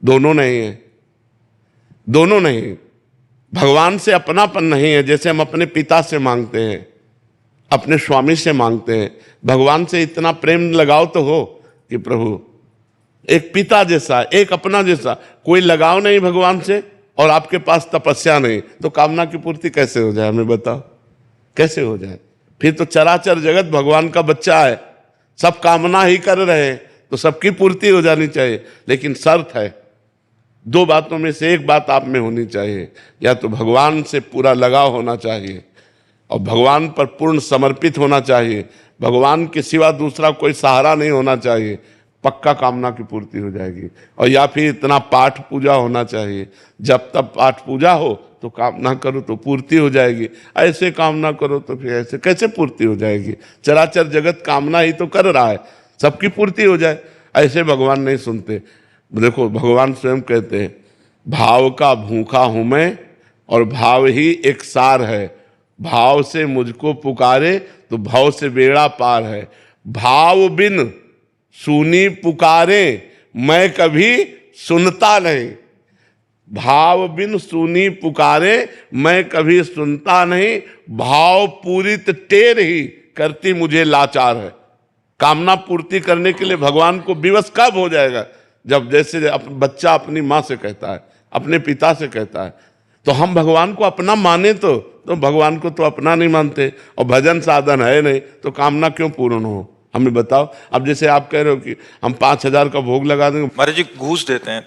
दोनों नहीं है, दोनों नहीं। भगवान से अपनापन नहीं है, जैसे हम अपने पिता से मांगते हैं, अपने स्वामी से मांगते हैं। भगवान से इतना प्रेम लगाव तो हो कि प्रभु एक पिता जैसा, एक अपना जैसा। कोई लगाव नहीं भगवान से और आपके पास तपस्या नहीं, तो कामना की पूर्ति कैसे हो जाए? हमें बताओ कैसे हो जाए? फिर तो चराचर जगत भगवान का बच्चा है, सब कामना ही कर रहे हैं, तो सबकी पूर्ति हो जानी चाहिए। लेकिन शर्त है, दो बातों में से एक बात आप में होनी चाहिए, या तो भगवान से पूरा लगाव होना चाहिए और भगवान पर पूर्ण समर्पित होना चाहिए, भगवान के सिवा दूसरा कोई सहारा नहीं होना चाहिए, पक्का कामना की पूर्ति हो जाएगी। और या फिर इतना पाठ पूजा होना चाहिए, जब तब पाठ पूजा हो तो कामना करो तो पूर्ति हो जाएगी, ऐसे कामना करो तो फिर ऐसे कैसे पूर्ति हो जाएगी? चराचर जगत कामना ही तो कर रहा है, सबकी पूर्ति हो जाए, ऐसे भगवान नहीं सुनते। देखो भगवान स्वयं कहते हैं, भाव का भूखा हूं मैं और भाव ही एक सार है, भाव से मुझको पुकारे तो भाव से बेड़ा पार है। भाव बिन सुनी पुकारे मैं कभी सुनता नहीं, भाव बिन सुनी पुकारे मैं कभी सुनता नहीं, भाव पूरित टेर ही करती मुझे लाचार है। कामना पूर्ति करने के लिए भगवान को विवश कब हो जाएगा? जब जैसे बच्चा अपनी माँ से कहता है, अपने पिता से कहता है, तो हम भगवान को अपना माने तो भगवान को तो अपना नहीं मानते, और भजन साधन है नहीं तो कामना क्यों पूर्ण हो? हमें बताओ। अब जैसे आप कह रहे हो कि हम 5,000 का भोग लगा देंगे, महाराज जी घूस देते हैं।